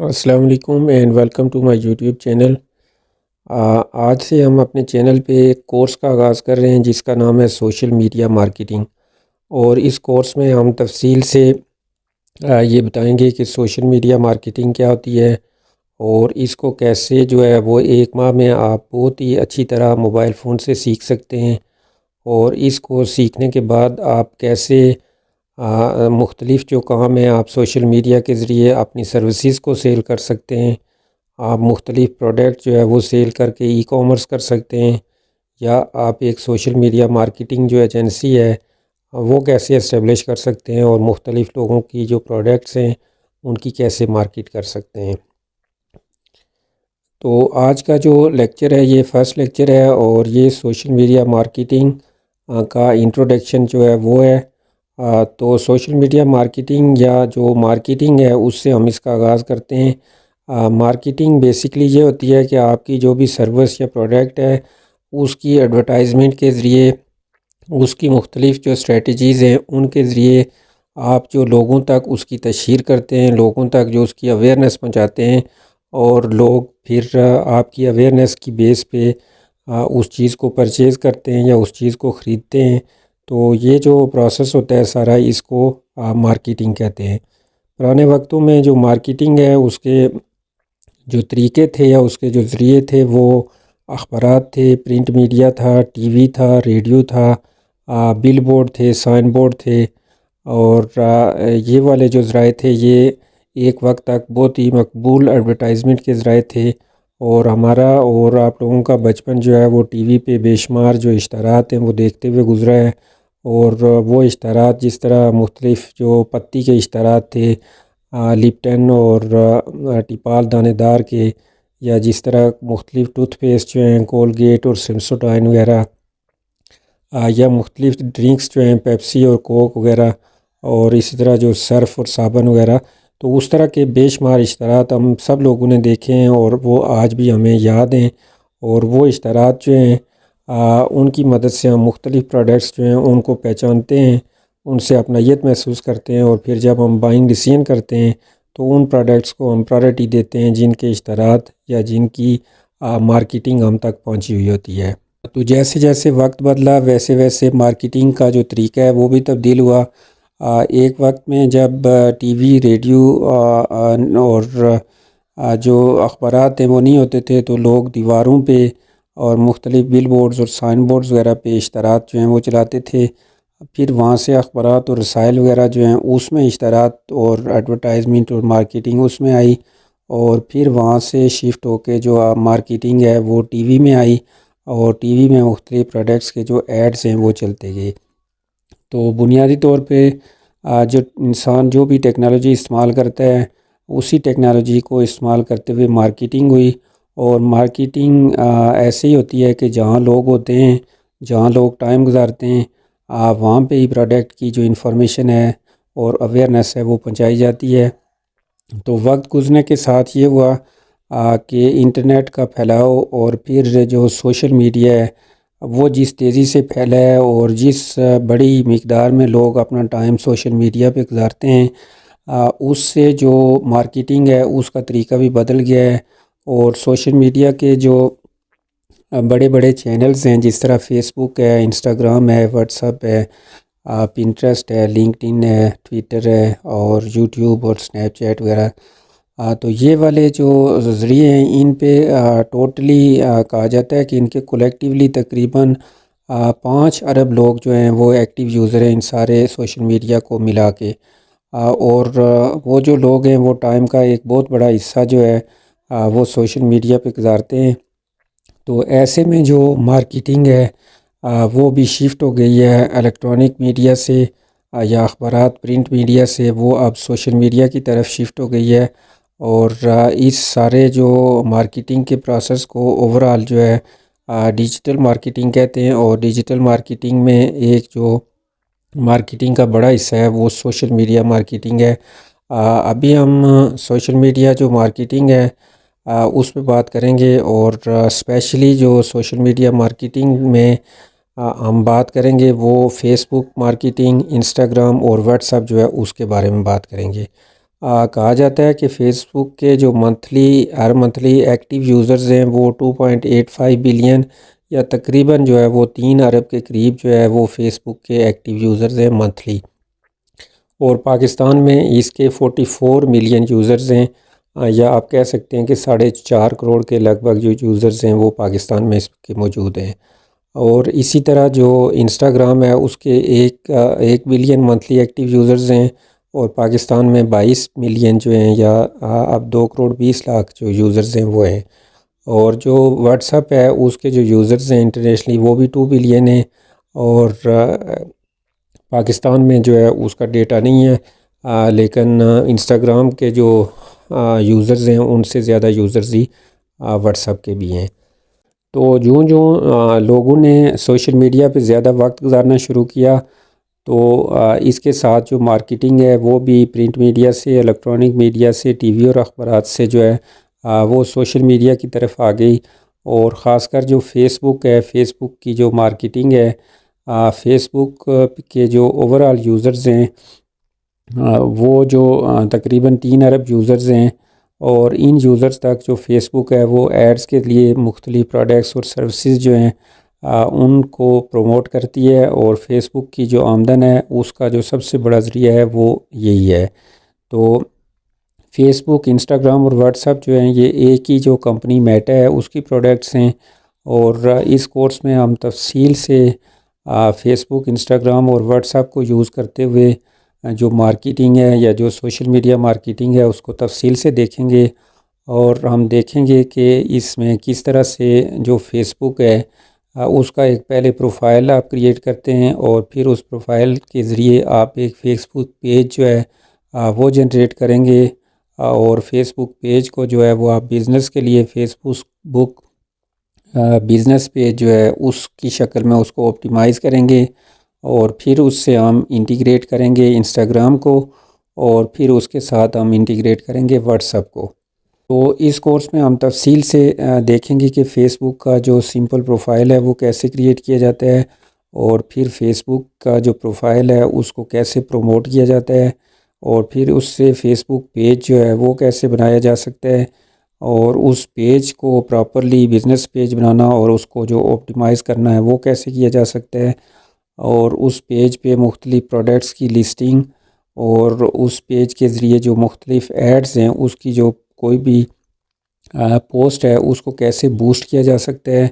السلام علیکم and welcome to my YouTube channel. آج سے ہم اپنے چینل پہ ایک کورس کا آغاز کر رہے ہیں جس کا نام ہے سوشل میڈیا مارکیٹنگ، اور اس کورس میں ہم تفصیل سے یہ بتائیں گے کہ سوشل میڈیا مارکیٹنگ کیا ہوتی ہے، اور اس کو کیسے جو ہے وہ ایک ماہ میں آپ بہت ہی اچھی طرح موبائل فون سے سیکھ سکتے ہیں، اور اس کو سیکھنے کے بعد آپ کیسے مختلف جو کام ہیں آپ سوشل میڈیا کے ذریعے اپنی سروسز کو سیل کر سکتے ہیں۔ آپ مختلف پروڈکٹ جو ہے وہ سیل کر کے ای کامرس کر سکتے ہیں، یا آپ ایک سوشل میڈیا مارکیٹنگ جو ایجنسی ہے وہ کیسے اسٹیبلش کر سکتے ہیں، اور مختلف لوگوں کی جو پروڈکٹس ہیں ان کی کیسے مارکیٹ کر سکتے ہیں۔ تو آج کا جو لیکچر ہے یہ فرسٹ لیکچر ہے، اور یہ سوشل میڈیا مارکیٹنگ کا انٹروڈکشن جو ہے وہ ہے۔ تو سوشل میڈیا مارکیٹنگ یا جو مارکیٹنگ ہے اس سے ہم اس کا آغاز کرتے ہیں۔ مارکیٹنگ بیسکلی یہ ہوتی ہے کہ آپ کی جو بھی سروس یا پروڈکٹ ہے اس کی ایڈورٹائزمنٹ کے ذریعے، اس کی مختلف جو اسٹریٹجیز ہیں ان کے ذریعے آپ جو لوگوں تک اس کی تشہیر کرتے ہیں، لوگوں تک جو اس کی اویئرنیس پہنچاتے ہیں، اور لوگ پھر آپ کی اویئرنیس کی بیس پہ اس چیز کو پرچیز کرتے ہیں یا اس چیز کو خریدتے ہیں۔ تو یہ جو پروسیس ہوتا ہے سارا، اس کو مارکیٹنگ کہتے ہیں۔ پرانے وقتوں میں جو مارکیٹنگ ہے اس کے جو طریقے تھے یا اس کے جو ذریعے تھے وہ اخبارات تھے، پرنٹ میڈیا تھا، ٹی وی تھا، ریڈیو تھا، بل بورڈ تھے، سائن بورڈ تھے، اور یہ والے جو ذرائع تھے یہ ایک وقت تک بہت ہی مقبول ایڈورٹائزمنٹ کے ذرائع تھے، اور ہمارا اور آپ لوگوں کا بچپن جو ہے وہ ٹی وی پہ بے شمار جو اشتہارات ہیں وہ دیکھتے ہوئے گزرا ہے۔ اور وہ اشتہارات جس طرح مختلف جو پتی کے اشتہارات تھے، لپٹن اور ٹپال دانے دار کے، یا جس طرح مختلف ٹوتھ پیسٹ جو ہیں کولگیٹ اور سنسوڈائن وغیرہ، یا مختلف ڈرنکس جو ہیں پیپسی اور کوک وغیرہ، اور اسی طرح جو سرف اور صابن وغیرہ، تو اس طرح کے بے شمار اشتہارات ہم سب لوگوں نے دیکھے ہیں، اور وہ آج بھی ہمیں یاد ہیں۔ اور وہ اشتہارات جو ہیں ان کی مدد سے ہم مختلف پروڈکٹس جو ہیں ان کو پہچانتے ہیں، ان سے اپنائیت محسوس کرتے ہیں، اور پھر جب ہم بائنگ ڈیسیژن کرتے ہیں تو ان پروڈکٹس کو ہم پرائرٹی دیتے ہیں جن کے اشتہارات یا جن کی مارکیٹنگ ہم تک پہنچی ہوئی ہوتی ہے۔ تو جیسے جیسے وقت بدلا ویسے ویسے مارکیٹنگ کا جو طریقہ ہے وہ بھی تبدیل ہوا۔ ایک وقت میں جب ٹی وی، ریڈیو اور جو اخبارات ہیں وہ نہیں ہوتے تھے تو لوگ دیواروں پہ اور مختلف بل بورڈز اور سائن بورڈز وغیرہ پہ اشتہارات جو ہیں وہ چلاتے تھے۔ پھر وہاں سے اخبارات اور رسائل وغیرہ جو ہیں اس میں اشتہارات اور ایڈورٹائزمنٹ اور مارکیٹنگ اس میں آئی، اور پھر وہاں سے شفٹ ہو کے جو مارکیٹنگ ہے وہ ٹی وی میں آئی، اور ٹی وی میں مختلف پروڈکٹس کے جو ایڈز ہیں وہ چلتے گئے۔ تو بنیادی طور پہ جو انسان جو بھی ٹیکنالوجی استعمال کرتا ہے اسی ٹیکنالوجی کو استعمال کرتے ہوئے مارکیٹنگ ہوئی، اور مارکیٹنگ ایسے ہی ہوتی ہے کہ جہاں لوگ ہوتے ہیں، جہاں لوگ ٹائم گزارتے ہیں، وہاں پہ ہی پروڈکٹ کی جو انفارمیشن ہے اور اویئرنیس ہے وہ پہنچائی جاتی ہے۔ تو وقت گزرنے کے ساتھ یہ ہوا کہ انٹرنیٹ کا پھیلاؤ اور پھر جو سوشل میڈیا ہے وہ جس تیزی سے پھیلا ہے، اور جس بڑی مقدار میں لوگ اپنا ٹائم سوشل میڈیا پہ گزارتے ہیں، اس سے جو مارکیٹنگ ہے اس کا طریقہ بھی بدل گیا ہے۔ اور سوشل میڈیا کے جو بڑے بڑے چینلز ہیں جس طرح فیس بک ہے، انسٹاگرام ہے، واٹس ایپ ہے، پنٹرسٹ ہے، لنکڈ ان ہے، ٹویٹر ہے، اور یوٹیوب اور اسنیپ چیٹ وغیرہ، تو یہ والے جو ذریعے ہیں ان پہ ٹوٹلی کہا جاتا ہے کہ ان کے کولیکٹیولی تقریباً 5 ارب لوگ جو ہیں وہ ایکٹیو یوزر ہیں ان سارے سوشل میڈیا کو ملا کے، اور وہ جو لوگ ہیں وہ ٹائم کا ایک بہت بڑا حصہ جو ہے وہ سوشل میڈیا پہ گزارتے ہیں۔ تو ایسے میں جو مارکیٹنگ ہے وہ بھی شفٹ ہو گئی ہے الیکٹرانک میڈیا سے، یا اخبارات پرنٹ میڈیا سے، وہ اب سوشل میڈیا کی طرف شفٹ ہو گئی ہے۔ اور اس سارے جو مارکیٹنگ کے پروسیس کو اوورال جو ہے ڈیجیٹل مارکیٹنگ کہتے ہیں، اور ڈیجیٹل مارکیٹنگ میں ایک جو مارکیٹنگ کا بڑا حصہ ہے وہ سوشل میڈیا مارکیٹنگ ہے۔ ابھی ہم سوشل میڈیا جو مارکیٹنگ ہے اس پہ بات کریں گے، اور اسپیشلی جو سوشل میڈیا مارکیٹنگ میں ہم بات کریں گے وہ فیس بک مارکیٹنگ، انسٹاگرام اور واٹس ایپ جو ہے اس کے بارے میں بات کریں گے۔ کہا جاتا ہے کہ فیس بک کے جو ہر منتھلی ایکٹیو یوزرز ہیں وہ 2.85 بلین یا تقریباً جو ہے وہ 3 ارب کے قریب جو ہے وہ فیس بک کے ایکٹیو یوزرز ہیں منتھلی، اور پاکستان میں اس کے 44 ملین یوزرز ہیں، یا آپ کہہ سکتے ہیں کہ 4.5 کروڑ کے لگ بھگ جو یوزرز ہیں وہ پاکستان میں اس کے موجود ہیں۔ اور اسی طرح جو انسٹاگرام ہے اس کے 1 بلین منتھلی ایکٹیو یوزرز ہیں، اور پاکستان میں 22 ملین جو ہیں یا اب 2 کروڑ 20 لاکھ جو یوزرز ہیں وہ ہیں۔ اور جو واٹس ایپ ہے اس کے جو یوزرز ہیں انٹرنیشنلی وہ بھی 2 بلین ہیں، اور پاکستان میں جو ہے اس کا ڈیٹا نہیں ہے، لیکن انسٹاگرام کے جو یوزرز ہیں ان سے زیادہ یوزرز ہی واٹس ایپ کے بھی ہیں۔ تو جوں لوگوں نے سوشل میڈیا پہ زیادہ وقت گزارنا شروع کیا، تو اس کے ساتھ جو مارکیٹنگ ہے وہ بھی پرنٹ میڈیا سے، الیکٹرانک میڈیا سے، ٹی وی اور اخبارات سے جو ہے وہ سوشل میڈیا کی طرف آ گئی۔ اور خاص کر جو فیس بک ہے، فیس بک کی جو مارکیٹنگ ہے، فیس بک کے جو اوورال یوزرز ہیں وہ جو تقریباً 3 ارب یوزرز ہیں، اور ان یوزرز تک جو فیس بک ہے وہ ایڈز کے لیے مختلف پروڈکٹس اور سروسز جو ہیں ان کو پروموٹ کرتی ہے، اور فیس بک کی جو آمدن ہے اس کا جو سب سے بڑا ذریعہ ہے وہ یہی ہے۔ تو فیس بک، انسٹاگرام اور واٹس ایپ جو ہیں یہ ایک ہی جو کمپنی میٹا ہے اس کی پروڈکٹس ہیں، اور اس کورس میں ہم تفصیل سے فیس بک، انسٹاگرام اور واٹس ایپ کو یوز کرتے ہوئے جو مارکیٹنگ ہے یا جو سوشل میڈیا مارکیٹنگ ہے اس کو تفصیل سے دیکھیں گے، اور ہم دیکھیں گے کہ اس میں کس طرح سے جو فیس بک ہے اس کا ایک پہلے پروفائل آپ کریٹ کرتے ہیں، اور پھر اس پروفائل کے ذریعے آپ ایک فیس بک پیج جو ہے وہ جنریٹ کریں گے، اور فیس بک پیج کو جو ہے وہ آپ بزنس کے لیے فیس بک بزنس پیج جو ہے اس کی شکل میں اس کو آپٹیمائز کریں گے، اور پھر اس سے ہم انٹیگریٹ کریں گے انسٹاگرام کو، اور پھر اس کے ساتھ ہم انٹیگریٹ کریں گے واٹس ایپ کو۔ تو اس کورس میں ہم تفصیل سے دیکھیں گے کہ فیس بک کا جو سمپل پروفائل ہے وہ کیسے کریٹ کیا جاتا ہے، اور پھر فیس بک کا جو پروفائل ہے اس کو کیسے پروموٹ کیا جاتا ہے، اور پھر اس سے فیس بک پیج جو ہے وہ کیسے بنایا جا سکتا ہے، اور اس پیج کو پراپرلی بزنس پیج بنانا اور اس کو جو آپٹیمائز کرنا ہے وہ کیسے کیا جا سکتا ہے، اور اس پیج پہ مختلف پروڈکٹس کی لسٹنگ، اور اس پیج کے ذریعے جو مختلف ایڈز ہیں اس کی جو کوئی بھی پوسٹ ہے اس کو کیسے بوسٹ کیا جا سکتا ہے،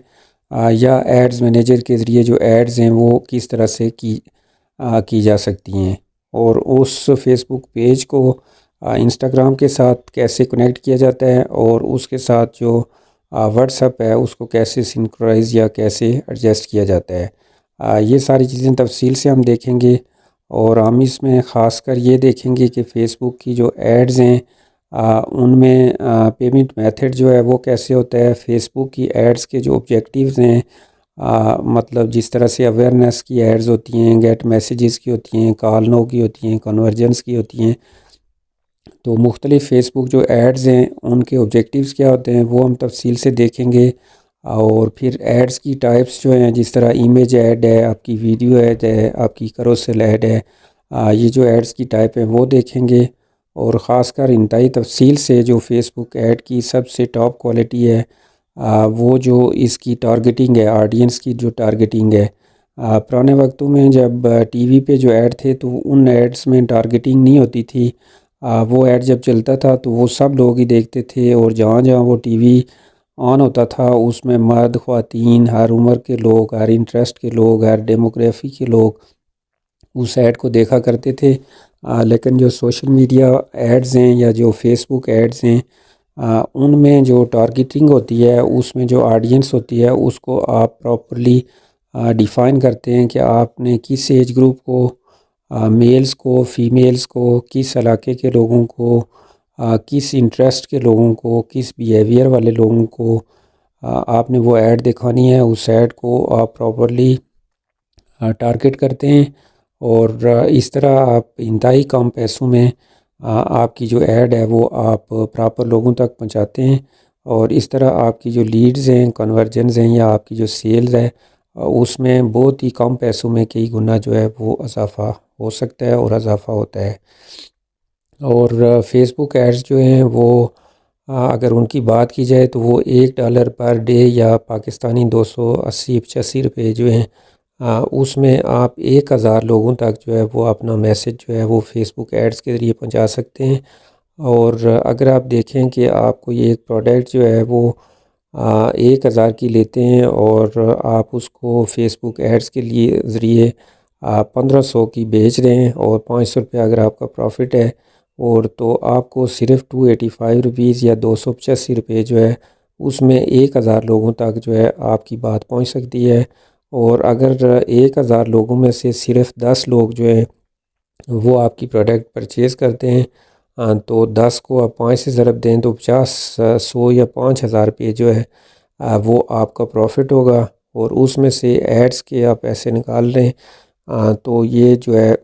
یا ایڈز مینیجر کے ذریعے جو ایڈز ہیں وہ کس طرح سے کی جا سکتی ہیں، اور اس فیس بک پیج کو انسٹاگرام کے ساتھ کیسے کنیکٹ کیا جاتا ہے، اور اس کے ساتھ جو واٹس ایپ ہے اس کو کیسے سنکرائز یا کیسے ایڈجسٹ کیا جاتا ہے۔ یہ ساری چیزیں تفصیل سے ہم دیکھیں گے، اور ہم اس میں خاص کر یہ دیکھیں گے کہ فیس بک کی جو ایڈز ہیں ان میں پیمنٹ میتھڈ جو ہے وہ کیسے ہوتا ہے، فیس بک کی ایڈز کے جو آبجیکٹیوز ہیں، مطلب جس طرح سے اویئرنیس کی ایڈز ہوتی ہیں، گیٹ میسیجز کی ہوتی ہیں، کال نو کی ہوتی ہیں، کنورجنس کی ہوتی ہیں، تو مختلف فیس بک جو ایڈز ہیں ان کے آبجیکٹیوز کیا ہوتے ہیں وہ ہم تفصیل سے دیکھیں گے، اور پھر ایڈز کی ٹائپس جو ہیں جس طرح ایمیج ایڈ ہے، آپ کی ویڈیو ایڈ ہے، آپ کی کروسل ایڈ ہے، یہ جو ایڈز کی ٹائپ ہیں وہ دیکھیں گے، اور خاص کر انتہائی تفصیل سے جو فیس بک ایڈ کی سب سے ٹاپ کوالٹی ہے وہ جو اس کی ٹارگیٹنگ ہے، آڈینس کی جو ٹارگیٹنگ ہے۔ پرانے وقتوں میں جب ٹی وی پہ جو ایڈ تھے تو ان ایڈز میں ٹارگیٹنگ نہیں ہوتی تھی، وہ ایڈ جب چلتا تھا تو وہ سب لوگ ہی دیکھتے تھے، اور جہاں جہاں وہ ٹی وی آن ہوتا تھا اس میں مرد، خواتین، ہر عمر کے لوگ، ہر انٹرسٹ کے لوگ، ہر ڈیموگرافی کے لوگ اس ایڈ کو دیکھا کرتے تھے۔ لیکن جو سوشل میڈیا ایڈز ہیں یا جو فیس بک ایڈز ہیں ان میں جو ٹارگیٹنگ ہوتی ہے، اس میں جو آڈینس ہوتی ہے اس کو آپ پراپرلی ڈیفائن کرتے ہیں کہ آپ نے کس ایج گروپ کو، میلز کو، فیمیلز کو، کس علاقے کے لوگوں کو، کس انٹرسٹ کے لوگوں کو، کس بیہیویئر والے لوگوں کو آپ نے وہ ایڈ دکھانی ہے، اس ایڈ کو آپ پراپرلی ٹارگٹ کرتے ہیں، اور اس طرح آپ انتہائی کم پیسوں میں آپ کی جو ایڈ ہے وہ آپ پراپر لوگوں تک پہنچاتے ہیں، اور اس طرح آپ کی جو لیڈز ہیں، کنورجنز ہیں، یا آپ کی جو سیلز ہے اس میں بہت ہی کم پیسوں میں کئی گنا جو ہے وہ اضافہ ہو سکتا ہے اور اضافہ ہوتا ہے۔ اور فیس بک ایڈز جو ہیں وہ اگر ان کی بات کی جائے تو وہ $1 پر ڈے یا پاکستانی 280-85 روپے جو ہیں اس میں آپ 1000 لوگوں تک جو ہے وہ اپنا میسج جو ہے وہ فیس بک ایڈز کے ذریعے پہنچا سکتے ہیں۔ اور اگر آپ دیکھیں کہ آپ کوئی ایک پروڈکٹ جو ہے وہ 1000 کی لیتے ہیں اور آپ اس کو فیس بک ایڈز کے لیے ذریعے 1500 کی بیچ رہے ہیں اور 500 روپے اگر آپ کا پروفٹ ہے، اور تو آپ کو صرف 285 روپیز یا 285 روپے جو ہے اس میں 1000 لوگوں تک جو ہے آپ کی بات پہنچ سکتی ہے۔ اور اگر 1000 لوگوں میں سے صرف 10 لوگ جو ہیں وہ آپ کی پروڈکٹ پرچیز کرتے ہیں، تو 10 کو آپ 5 سے ضرب دیں تو 50 100 یا 5000 روپے جو ہے وہ آپ کا پروفٹ ہوگا، اور اس میں سے ایڈز کے آپ پیسے نکال رہے ہیں تو یہ جو ہے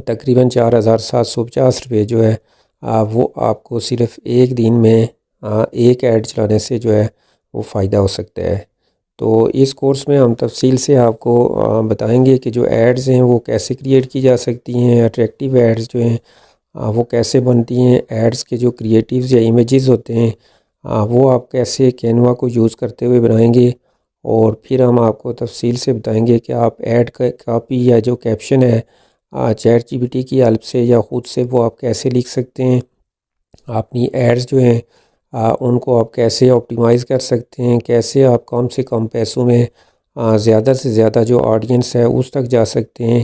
تقریباً 4750 روپے جو ہے وہ آپ کو صرف ایک دن میں ایک ایڈ چلانے سے جو ہے وہ فائدہ ہو سکتا ہے۔ تو اس کورس میں ہم تفصیل سے آپ کو بتائیں گے کہ جو ایڈز ہیں وہ کیسے کریٹ کی جا سکتی ہیں، اٹریکٹیو ایڈز جو ہیں وہ کیسے بنتی ہیں، ایڈز کے جو کریٹیوز یا امیجز ہوتے ہیں وہ آپ کیسے کینوا کو یوز کرتے ہوئے بنائیں گے، اور پھر ہم آپ کو تفصیل سے بتائیں گے کہ آپ ایڈ کا کاپی یا جو کیپشن ہے چیٹ جی پی ٹی کی ہیلپ سے یا خود سے وہ آپ کیسے لکھ سکتے ہیں، اپنی ایڈز جو ہیں ان کو آپ کیسے آپٹیمائز کر سکتے ہیں، کیسے آپ کم سے کم پیسوں میں زیادہ سے زیادہ جو آڈینس ہے اس تک جا سکتے ہیں،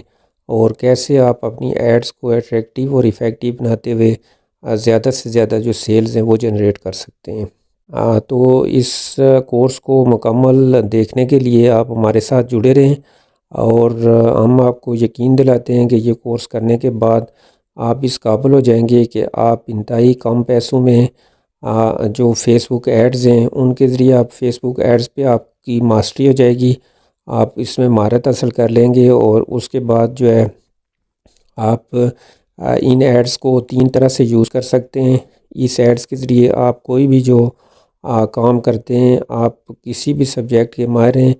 اور کیسے آپ اپنی ایڈز کو اٹریکٹیو اور افیکٹو بناتے ہوئے زیادہ سے زیادہ جو سیلز ہیں وہ جنریٹ کر سکتے ہیں۔ تو اس کورس کو مکمل دیکھنے کے لیے آپ ہمارے ساتھ جڑے رہیں، اور ہم آپ کو یقین دلاتے ہیں کہ یہ کورس کرنے کے بعد آپ اس قابل ہو جائیں گے کہ آپ انتہائی کم پیسوں میں جو فیس بک ایڈز ہیں ان کے ذریعے آپ فیس بک ایڈز پہ آپ کی ماسٹری ہو جائے گی، آپ اس میں مہارت حاصل کر لیں گے، اور اس کے بعد جو ہے آپ ان ایڈز کو 3 طرح سے یوز کر سکتے ہیں۔ اس ایڈز کے ذریعے آپ کوئی بھی جو کام کرتے ہیں، آپ کسی بھی سبجیکٹ کے ماہر ہیں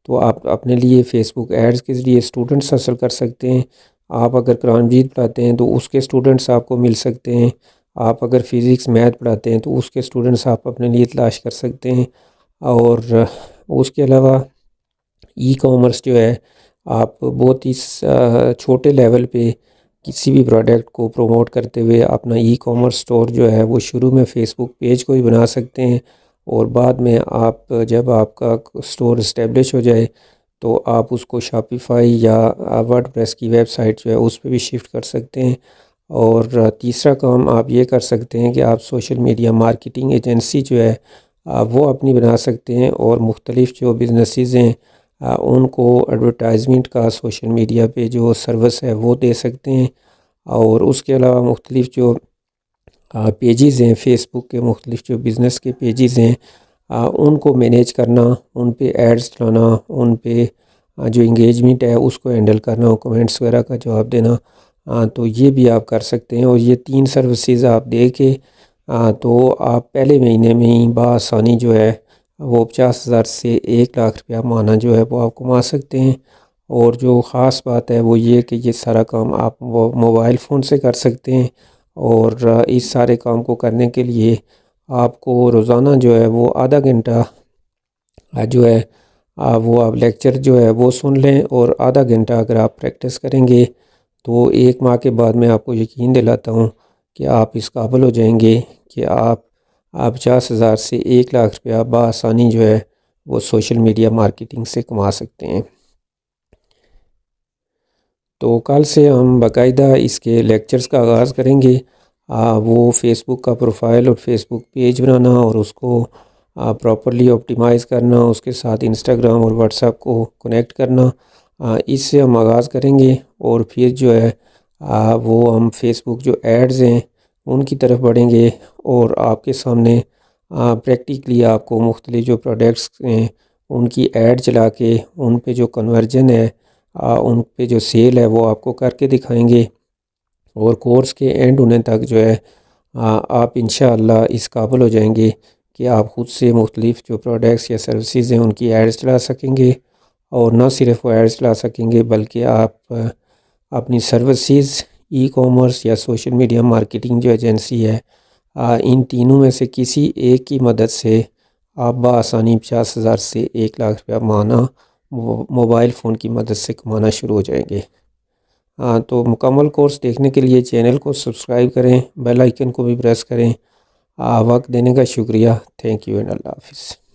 تو آپ اپنے لیے فیس بک ایڈز کے ذریعے اسٹوڈنٹس حاصل کر سکتے ہیں۔ آپ اگر قرآن مجید پڑھاتے ہیں تو اس کے اسٹوڈنٹس آپ کو مل سکتے ہیں، آپ اگر فزکس میتھ پڑھاتے ہیں تو اس کے اسٹوڈنٹس آپ اپنے لیے تلاش کر سکتے ہیں، اور اس کے علاوہ ای کامرس جو ہے آپ بہت ہی چھوٹے لیول پہ کسی بھی پروڈکٹ کو پروموٹ کرتے ہوئے اپنا ای کامرس سٹور جو ہے وہ شروع میں فیس بک پیج کو بھی بنا سکتے ہیں، اور بعد میں آپ جب آپ کا سٹور اسٹیبلش ہو جائے تو آپ اس کو شاپیفائی یا ورڈ پریس کی ویب سائٹ جو ہے اس پہ بھی شفٹ کر سکتے ہیں۔ اور تیسرا کام آپ یہ کر سکتے ہیں کہ آپ سوشل میڈیا مارکیٹنگ ایجنسی جو ہے وہ اپنی بنا سکتے ہیں، اور مختلف جو بزنسز ہیں ان کو ایڈورٹائزمنٹ کا سوشل میڈیا پہ جو سروس ہے وہ دے سکتے ہیں، اور اس کے علاوہ مختلف جو پیجز ہیں فیس بک کے، مختلف جو بزنس کے پیجز ہیں ان کو مینیج کرنا، ان پہ ایڈز چلانا، ان پہ جو انگیجمنٹ ہے اس کو ہینڈل کرنا، کمنٹس وغیرہ کا جواب دینا، تو یہ بھی آپ کر سکتے ہیں۔ اور یہ 3 سروسز آپ دے کے تو آپ پہلے مہینے میں ہی بآسانی جو ہے وہ 50,000 سے 1,00,000 روپیہ ماہانہ جو ہے وہ آپ کما سکتے ہیں۔ اور جو خاص بات ہے وہ یہ کہ یہ سارا کام آپ وہ موبائل فون سے کر سکتے ہیں، اور اس سارے کام کو کرنے کے لیے آپ کو روزانہ جو ہے وہ آدھا گھنٹہ جو ہے وہ آپ لیکچر جو ہے وہ سن لیں، اور آدھا گھنٹہ اگر آپ پریکٹس کریں گے تو 1 ماہ کے بعد میں آپ کو یقین دلاتا ہوں کہ آپ اس قابل ہو جائیں گے کہ آپ 50,000 سے 1,00,000 روپیہ بآسانی جو ہے وہ سوشل میڈیا مارکیٹنگ سے کما سکتے ہیں۔ تو کل سے ہم باقاعدہ اس کے لیکچرز کا آغاز کریں گے، وہ فیس بک کا پروفائل اور فیس بک پیج بنانا، اور اس کو پراپرلی آپٹیمائز کرنا، اس کے ساتھ انسٹاگرام اور واٹس ایپ کو کنیکٹ کرنا، اس سے ہم آغاز کریں گے، اور پھر جو ہے وہ ہم فیس بک جو ایڈز ہیں ان کی طرف بڑھیں گے، اور آپ کے سامنے پریکٹیکلی آپ کو مختلف جو پروڈکٹس ہیں ان کی ایڈ چلا کے ان پہ جو کنورجن ہے ان پہ جو سیل ہے وہ آپ کو کر کے دکھائیں گے، اور کورس کے اینڈ ہونے تک جو ہے آپ انشاءاللہ اس قابل ہو جائیں گے کہ آپ خود سے مختلف جو پروڈکٹس یا سروسز ہیں ان کی ایڈز چلا سکیں گے، اور نہ صرف وہ ایڈز چلا سکیں گے بلکہ آپ اپنی سروسز ای کامرس یا سوشل میڈیا مارکیٹنگ جو ایجنسی ہے، ان تینوں میں سے کسی ایک کی مدد سے آپ بآسانی 50,000 سے 1,00,000 روپیہ ماہانہ موبائل فون کی مدد سے کمانا شروع ہو جائیں گے۔ تو مکمل کورس دیکھنے کے لیے چینل کو سبسکرائب کریں، بیل آئیکن کو بھی پریس کریں۔ وقت دینے کا شکریہ۔ تھینک یو اینڈ اللہ حافظ۔